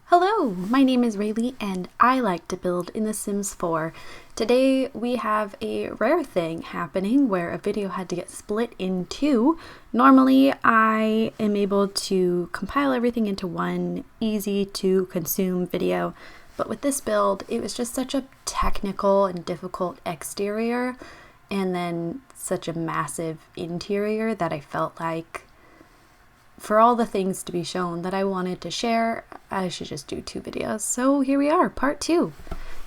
Hello, my name is Rayleigh and I like to build in The Sims 4. Today we have a rare thing happening where a video had to get split in two. Normally I am able to compile everything into one easy to consume video, but with this build it was just such a technical and difficult exterior and then such a massive interior that I felt like for all the things to be shown that I wanted to share, I should just do two videos. So here we are, part two.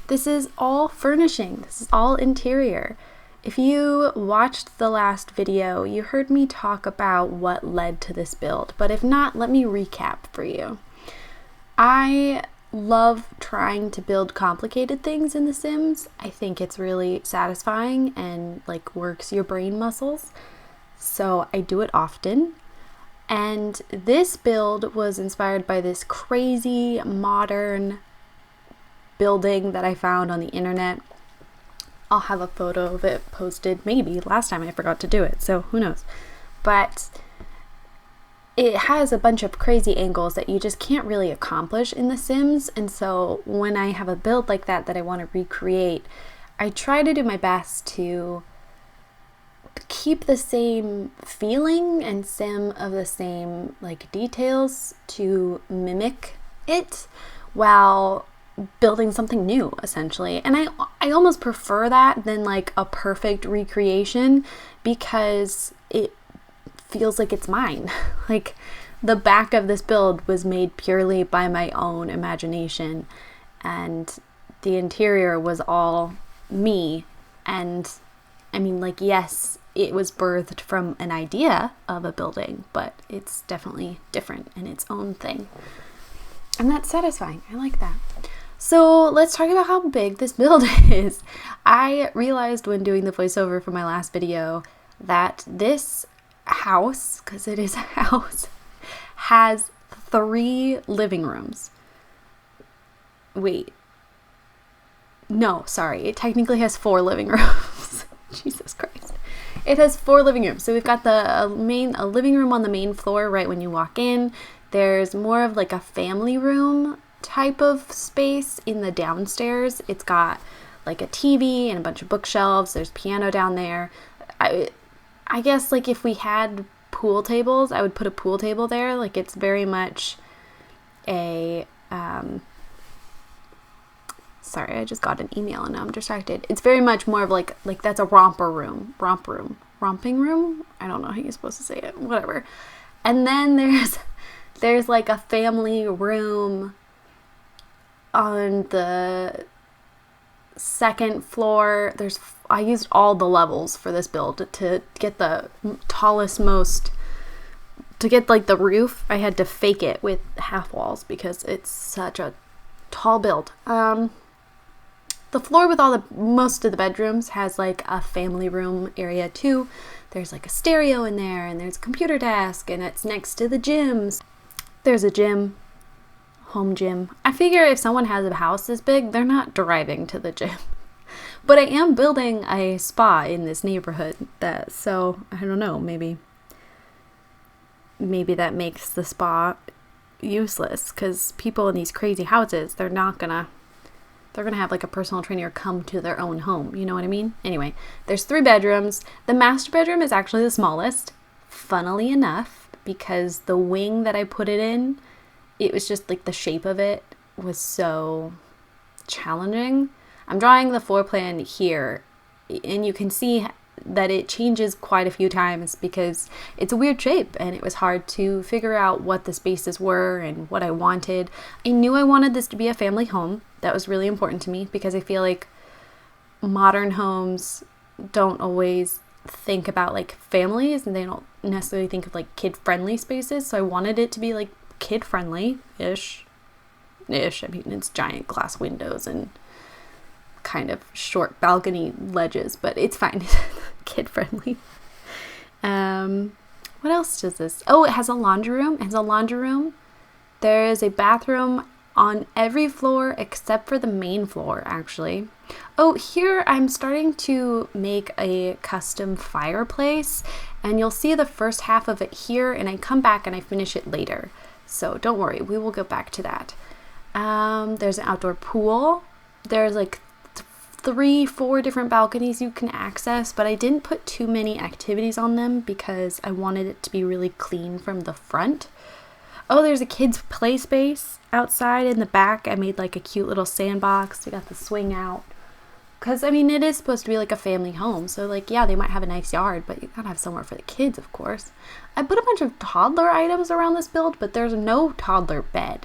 This is all furnishing. This is all interior. If you watched the last video, you heard me talk about what led to this build, but if not, let me recap for you. I love trying to build complicated things in The Sims. I think it's really satisfying and works your brain muscles. So I do it often. And this build was inspired by this crazy modern building that I found on the internet. I'll have a photo of it posted, maybe. Last time I forgot to do it, so who knows. But it has a bunch of crazy angles that you just can't really accomplish in The Sims. And so when I have a build like that I want to recreate, I try to do my best to keep the same feeling and some of the same details to mimic it while building something new, essentially. And I almost prefer that than a perfect recreation because it feels like it's mine. The back of this build was made purely by my own imagination and the interior was all me. And I mean, yes, it was birthed from an idea of a building, but it's definitely different in its own thing. And that's satisfying. I like that. So let's talk about how big this build is. I realized when doing the voiceover for my last video that this house, because it is a house, has 3 living rooms. Wait. No, sorry. It technically has 4 living rooms. Jesus Christ. It has 4 living rooms. So we've got a living room on the main floor right when you walk in. There's more of a family room type of space in the downstairs. It's got a TV and a bunch of bookshelves. There's piano down there. I guess if we had pool tables, I would put a pool table there. It's very much a sorry, I just got an email and now I'm distracted. It's very much more of that's a romping room. I don't know how you're supposed to say it, whatever. And then there's a family room on the second floor. I used all the levels for this build to get the tallest, to get the roof. I had to fake it with half walls because it's such a tall build. The floor with most of the bedrooms has a family room area too. There's a stereo in there and there's a computer desk and it's next to the gyms. There's a gym, home gym. I figure if someone has a house this big, they're not driving to the gym. But I am building a spa in this neighborhood so I don't know, maybe that makes the spa useless because people in these crazy houses, they're gonna have a personal trainer come to their own home. You know what I mean? Anyway, there's 3 bedrooms. The master bedroom is actually the smallest, funnily enough, because the wing that I put it in, it was just the shape of it was so challenging. I'm drawing the floor plan here, and you can see that it changes quite a few times because it's a weird shape and it was hard to figure out what the spaces were and what I wanted. I knew I wanted this to be a family home. That was really important to me because I feel modern homes don't always think about families and they don't necessarily think of kid-friendly spaces. So I wanted it to be kid-friendly-ish. I mean, it's giant glass windows and kind of short balcony ledges, but it's fine. Kid-friendly. What else does this? Oh, it has a laundry room. There is a bathroom on every floor except for the main floor, actually. Oh, here I'm starting to make a custom fireplace, and you'll see the first half of it here, and I come back and I finish it later. So don't worry, we will go back to that. There's an outdoor pool. There's like 3-4 different balconies you can access, but I didn't put too many activities on them because I wanted it to be really clean from the front. Oh, there's a kids' play space outside in the back. I made like a cute little sandbox. We got the swing out. Because, I mean, it is supposed to be like a family home. So, like, yeah, they might have a nice yard, but you gotta have somewhere for the kids, of course. I put a bunch of toddler items around this build, but there's no toddler bed.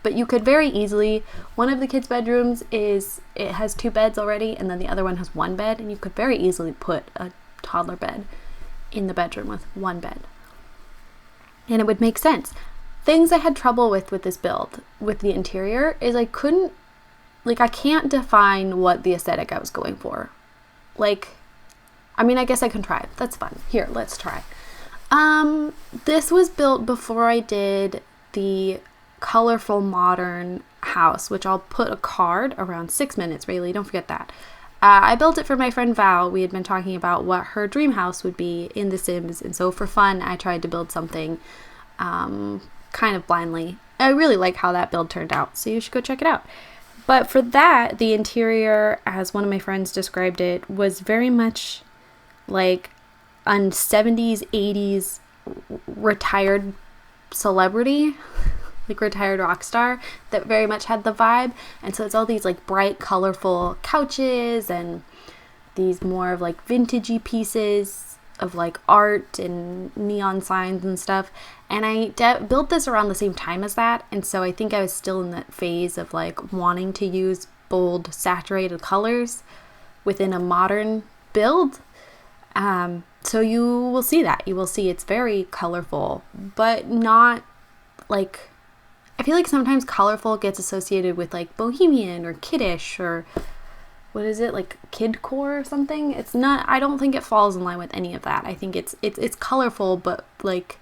But you could very easily, one of the kids' bedrooms it has 2 beds already, and then the other one has 1 bed, and you could very easily put a toddler bed in the bedroom with 1 bed. And it would make sense. Things I had trouble with this build, with the interior, is I can't define what the aesthetic I was going for. Like, I mean, I guess I can try. That's fun. Here, let's try. This was built before I did the colorful modern house, which I'll put a card around 6 minutes, Rayleigh, don't forget that. I built it for my friend Val. We had been talking about what her dream house would be in The Sims, and so for fun, I tried to build something kind of blindly. I really like how that build turned out, so you should go check it out. But for that, the interior, as one of my friends described it, was very much like a 70s, 80s retired celebrity, like retired rock star, that very much had the vibe. And so it's all these like bright, colorful couches and these more of like vintagey pieces of like art and neon signs and stuff. And I built this around the same time as that, and so I think I was still in that phase of like wanting to use bold, saturated colors within a modern build. So you will see that. You will see it's very colorful, but not like, I feel like sometimes colorful gets associated with like bohemian or kiddish or what is it, like kidcore or something. It's not, I don't think it falls in line with any of that. I think it's colorful, but like,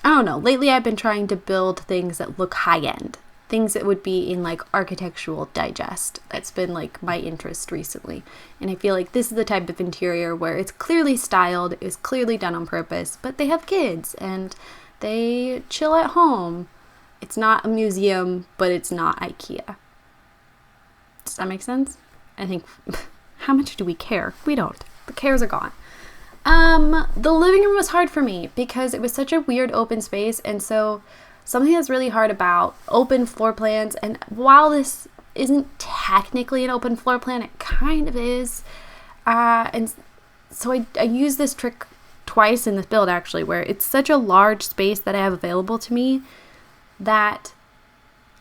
I don't know. Lately I've been trying to build things that look high-end. Things that would be in like Architectural Digest. That's been like my interest recently. And I feel like this is the type of interior where it's clearly styled, it's clearly done on purpose, but they have kids and they chill at home. It's not a museum, but it's not IKEA. Does that make sense? I think, how much do we care? We don't. The cares are gone. The living room was hard for me because it was such a weird open space, and so something that's really hard about open floor plans, and while this isn't technically an open floor plan, it kind of is, and so I used this trick twice in this build actually, where it's such a large space that I have available to me that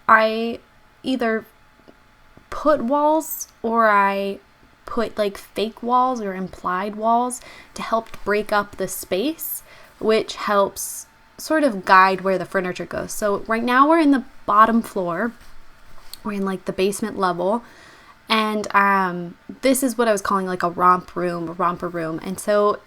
I either put walls or I put like fake walls or implied walls to help break up the space, which helps sort of guide where the furniture goes. So right now we're in the bottom floor. We're in like the basement level. And this is what I was calling like a romper room. And so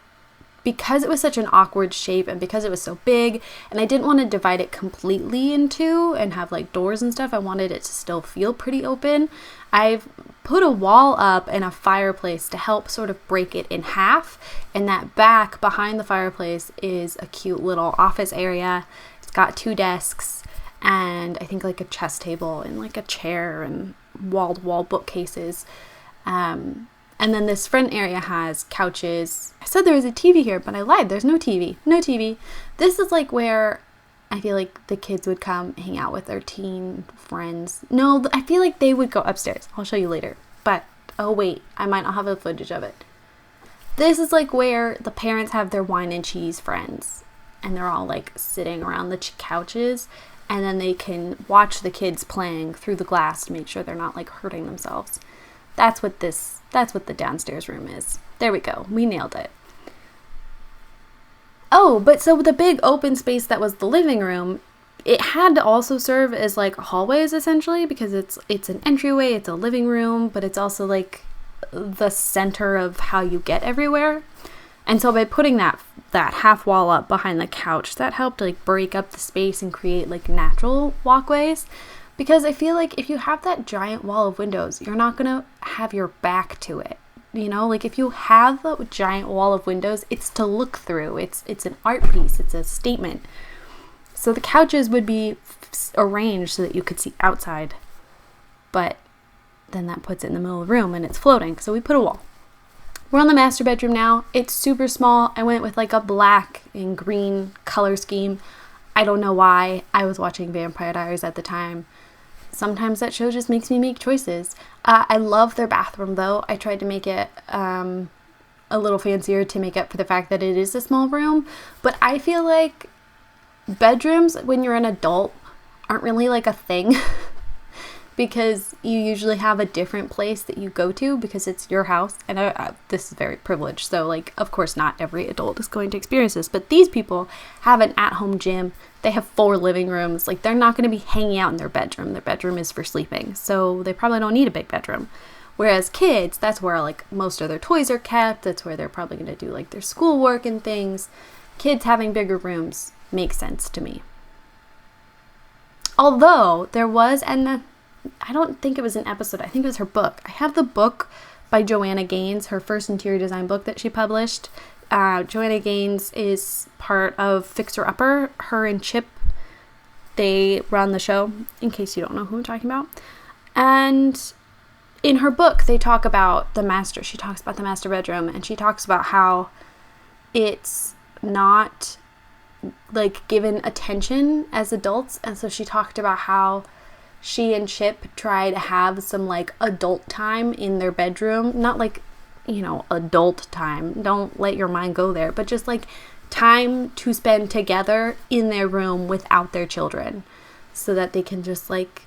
because it was such an awkward shape and because it was so big and I didn't want to divide it completely in two and have like doors and stuff, I wanted it to still feel pretty open. I've put a wall up and a fireplace to help sort of break it in half, and that back behind the fireplace is a cute little office area. It's got 2 desks and I think like a chess table and like a chair and wall-to-wall bookcases. And then this front area has couches. I said there was a TV here, but I lied. There's no TV. No TV. This is like where I feel like the kids would come hang out with their teen friends. No, I feel like they would go upstairs. I'll show you later. But, oh wait, I might not have the footage of it. This is like where the parents have their wine and cheese friends. And they're all like sitting around the couches. And then they can watch the kids playing through the glass to make sure they're not like hurting themselves. That's what the downstairs room is. There we go. We nailed it. Oh, but so the big open space that was the living room, it had to also serve as like hallways essentially, because it's an entryway, it's a living room, but it's also like the center of how you get everywhere. And so by putting that half wall up behind the couch, that helped like break up the space and create like natural walkways. Because I feel like if you have that giant wall of windows, you're not going to have your back to it. You know, like if you have a giant wall of windows, it's to look through. It's an art piece. It's a statement. So the couches would be arranged so that you could see outside, but then that puts it in the middle of the room and it's floating. So we put a wall. We're on the master bedroom now. It's super small. I went with like a black and green color scheme. I don't know why. I was watching Vampire Diaries at the time. Sometimes that show just makes me make choices. I love their bathroom though. I tried to make it a little fancier to make up for the fact that it is a small room. But I feel like bedrooms when you're an adult aren't really like a thing. Because you usually have a different place that you go to because it's your house. And this is very privileged. So, like, of course, not every adult is going to experience this. But these people have an at-home gym. They have 4 living rooms. Like, they're not going to be hanging out in their bedroom. Their bedroom is for sleeping. So they probably don't need a big bedroom. Whereas kids, that's where, like, most of their toys are kept. That's where they're probably going to do, like, their schoolwork and things. Kids having bigger rooms makes sense to me. Although, there was, and I don't think it was an episode. I think it was her book. I have the book by Joanna Gaines, her first interior design book that she published. Joanna Gaines is part of Fixer Upper. Her and Chip, they run the show, in case you don't know who I'm talking about. And in her book, they talk about the master. She talks about the master bedroom, and she talks about how it's not, like, given attention as adults. And so she talked about how she and Chip try to have some, like, adult time in their bedroom. Not, like, you know, adult time. Don't let your mind go there. But just, like, time to spend together in their room without their children. So that they can just, like,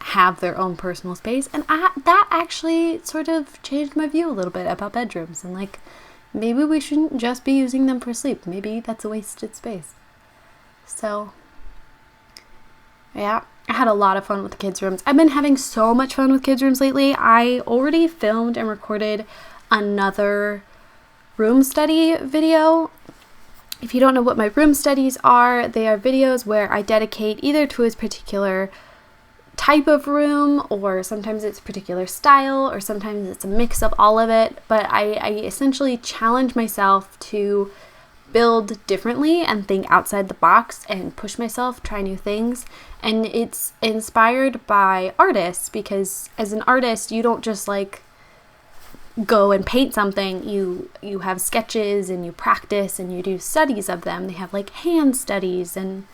have their own personal space. And that actually sort of changed my view a little bit about bedrooms. And, like, maybe we shouldn't just be using them for sleep. Maybe that's a wasted space. So, yeah. I had a lot of fun with the kids' rooms. I've been having so much fun with kids' rooms lately. I already filmed and recorded another room study video. If you don't know what my room studies are, they are videos where I dedicate either to a particular type of room, or sometimes it's a particular style, or sometimes it's a mix of all of it. But I essentially challenge myself to build differently and think outside the box and push myself, try new things. And it's inspired by artists, because as an artist, you don't just, like, go and paint something. You have sketches and you practice and you do studies of them. They have, like, hand studies, and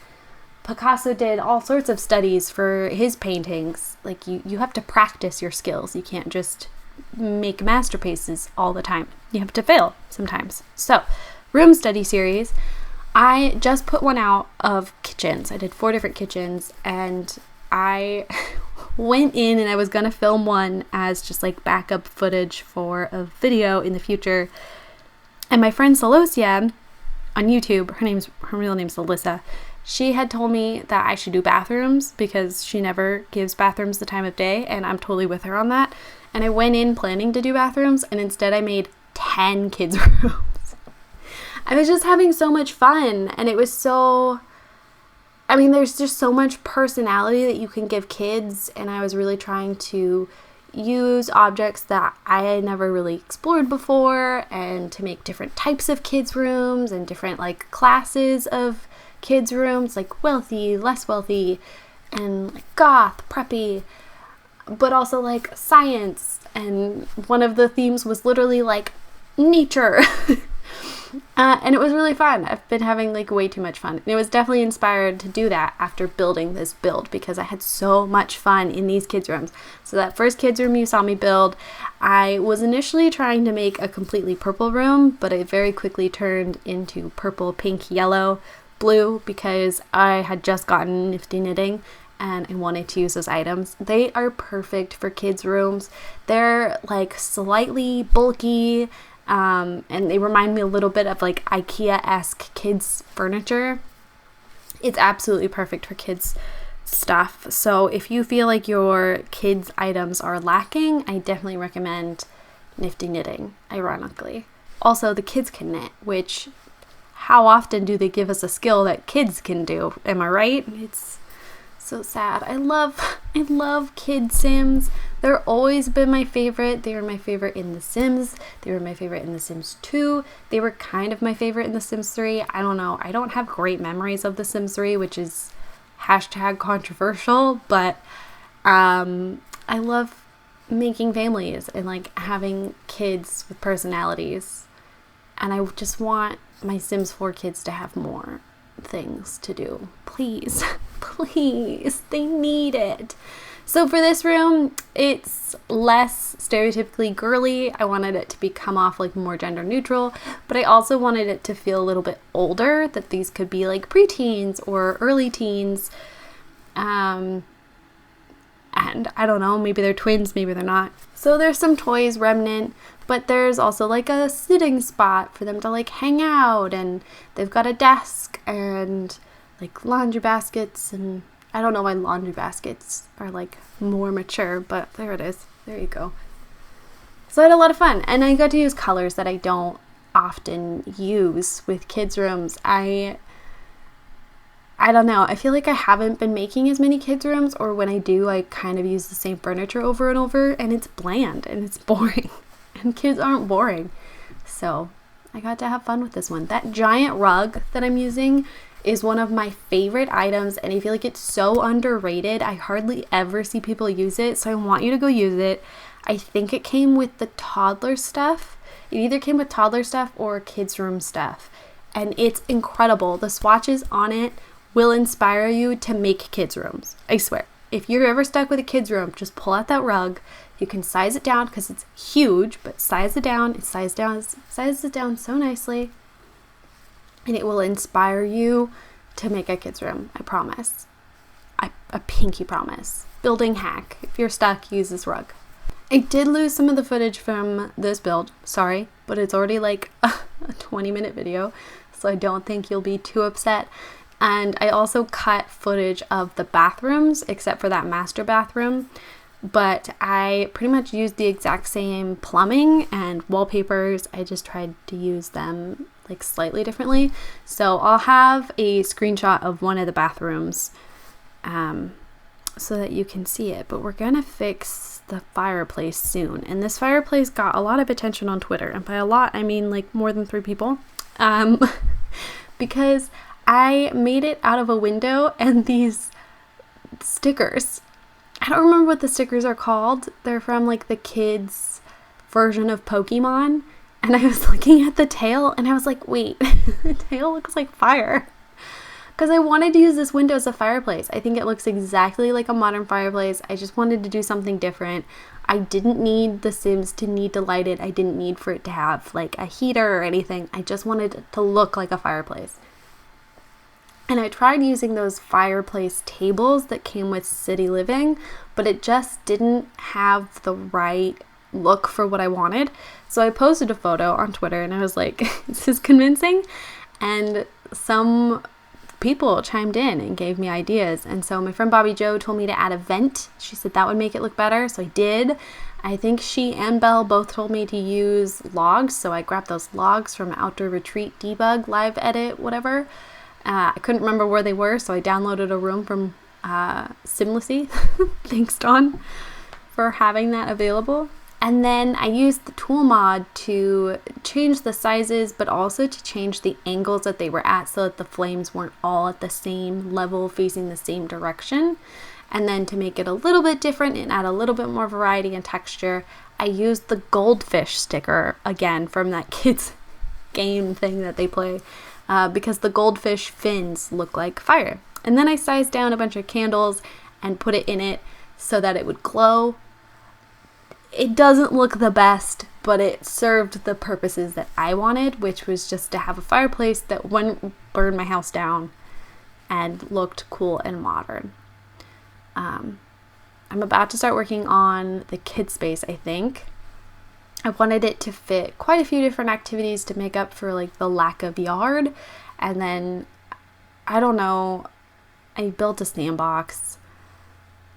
Picasso did all sorts of studies for his paintings. Like, you have to practice your skills. You can't just make masterpieces all the time. You have to fail sometimes. So, room study series. I just put one out of kitchens. I did 4 different kitchens, and I went in and I was gonna film one as just, like, backup footage for a video in the future. And my friend Celosia on YouTube, her real name's Alyssa, she had told me that I should do bathrooms because she never gives bathrooms the time of day, and I'm totally with her on that. And I went in planning to do bathrooms, and instead I made 10 kids' rooms. I was just having so much fun, and it was so, I mean, there's just so much personality that you can give kids, and I was really trying to use objects that I had never really explored before, and to make different types of kids' rooms and different, like, classes of kids' rooms, like wealthy, less wealthy, and, like, goth, preppy, but also, like, science. And one of the themes was literally, like, nature. And it was really fun. I've been having, like, way too much fun. And it was definitely inspired to do that after building this build, because I had so much fun in these kids' rooms. So that first kids' room you saw me build, I was initially trying to make a completely purple room, but it very quickly turned into purple, pink, yellow, blue, because I had just gotten Nifty Knitting and I wanted to use those items. They are perfect for kids' rooms. They're, like, slightly bulky, and they remind me a little bit of, like, IKEA-esque kids furniture. It's absolutely perfect for kids stuff. So if you feel like your kids items are lacking, I definitely recommend Nifty Knitting, ironically. Also, the kids can knit, which, how often do they give us a skill that kids can do? Am I right? It's so sad. I love kid Sims, They're always been my favorite. They were my favorite in The Sims. They were my favorite in The Sims 2. They were kind of my favorite in The Sims 3. I don't know. I don't have great memories of The Sims 3, which is hashtag controversial, but I love making families and like having kids with personalities. And I just want my Sims 4 kids to have more things to do. Please, please, they need it. So for this room, it's less stereotypically girly. I wanted it to come off like more gender neutral, but I also wanted it to feel a little bit older, that these could be like preteens or early teens. And I don't know, maybe they're twins, maybe they're not. So there's some toys remnant, but there's also like a sitting spot for them to like hang out, and they've got a desk and like laundry baskets, and I don't know why laundry baskets are like more mature, but there it is. There you go. So I had a lot of fun, and I got to use colors that I don't often use with kids' rooms. I don't know. I feel like I haven't been making as many kids' rooms, or when I do, I kind of use the same furniture over and over, and it's bland and it's boring, and kids aren't boring. So I got to have fun with this one. That giant rug that I'm using is one of my favorite items, and I feel like it's so underrated. I hardly ever see people use it, so I want you to go use it. I think it came with the toddler stuff. It either came with toddler stuff or kids' room stuff, and it's incredible. The swatches on it will inspire you to make kids' rooms. I swear. If you're ever stuck with a kids' room, just pull out that rug. You can size it down because it's huge, but size it down. It sizes it down so nicely, and it will inspire you to make a kids' room. I promise. A pinky promise. Building hack. If you're stuck, use this rug. I did lose some of the footage from this build. Sorry, but it's already like a 20-minute video, so I don't think you'll be too upset. And I also cut footage of the bathrooms, except for that master bathroom. But I pretty much used the exact same plumbing and wallpapers. I just tried to use them like slightly differently. So I'll have a screenshot of one of the bathrooms so that you can see it. But we're gonna fix the fireplace soon. And this fireplace got a lot of attention on Twitter. And by a lot, I mean like more than 3 people. Because I made it out of a window and these stickers. I don't remember what the stickers are called. They're from like the kids' version of Pokemon. And I was looking at the tail and I was like, wait, the tail looks like fire. Because I wanted to use this window as a fireplace. I think it looks exactly like a modern fireplace. I just wanted to do something different. I didn't need the Sims to need to light it. I didn't need for it to have like a heater or anything. I just wanted it to look like a fireplace. And I tried using those fireplace tables that came with City Living, but it just didn't have the right look for what I wanted. So I posted a photo on Twitter and I was like, is this convincing? And some people chimed in and gave me ideas. And so my friend Bobby Joe told me to add a vent. She said that would make it look better. So I did. I think she and Belle both told me to use logs. So I grabbed those logs from Outdoor Retreat Debug, Live Edit, whatever. I couldn't remember where they were, so I downloaded a room from Simlicy. Thanks, Dawn, for having that available. And then I used the tool mod to change the sizes, but also to change the angles that they were at so that the flames weren't all at the same level, facing the same direction. And then to make it a little bit different and add a little bit more variety and texture, I used the goldfish sticker, again, from that kids' game thing that they play. Because the goldfish fins look like fire. And then I sized down a bunch of candles and put it in it so that it would glow. It doesn't look the best, but it served the purposes that I wanted, which was just to have a fireplace that wouldn't burn my house down and looked cool and modern. I'm about to start working on the kid space, I think. I wanted it to fit quite a few different activities to make up for like the lack of yard. And then, I don't know, I built a sandbox.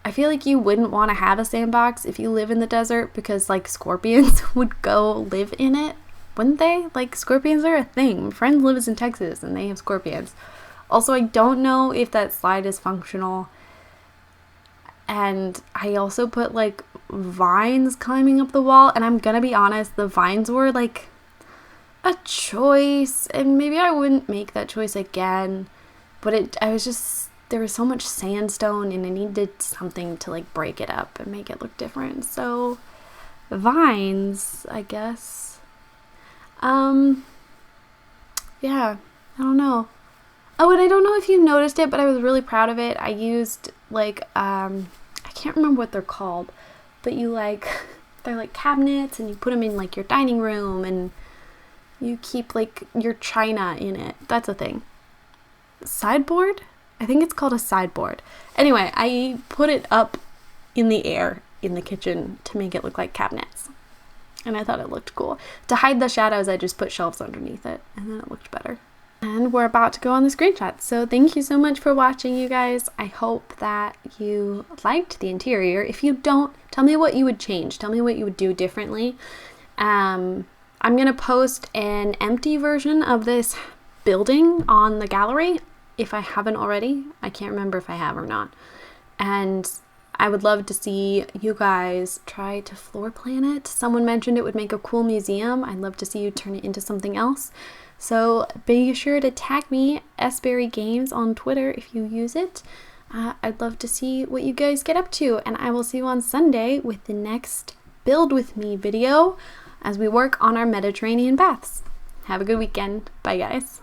I feel like you wouldn't want to have a sandbox if you live in the desert because like scorpions would go live in it, wouldn't they? Like scorpions are a thing. My friend lives in Texas and they have scorpions. Also, I don't know if that slide is functional. And I also put like vines climbing up the wall, and I'm gonna be honest, the vines were like a choice, and maybe I wouldn't make that choice again, but there was so much sandstone and I needed something to like break it up and make it look different. So vines, I guess. Yeah, I don't know. Oh, and I don't know if you noticed it, but I was really proud of it. I used like I can't remember what they're called, but they're like cabinets, and you put them in like your dining room, and you keep like your china in it. That's a thing. Sideboard? I think it's called a sideboard. Anyway, I put it up in the air in the kitchen to make it look like cabinets. And I thought it looked cool. To hide the shadows, I just put shelves underneath it, and then it looked better. And we're about to go on the screenshot. So thank you so much for watching, you guys. I hope that you liked the interior. If you don't, tell me what you would change. Tell me what you would do differently. I'm going to post an empty version of this building on the gallery if I haven't already. I can't remember if I have or not. And I would love to see you guys try to floor plan it. Someone mentioned it would make a cool museum. I'd love to see you turn it into something else. So be sure to tag me, SberryGames, on Twitter if you use it. I'd love to see what you guys get up to, and I will see you on Sunday with the next Build With Me video as we work on our Mediterranean baths. Have a good weekend. Bye, guys.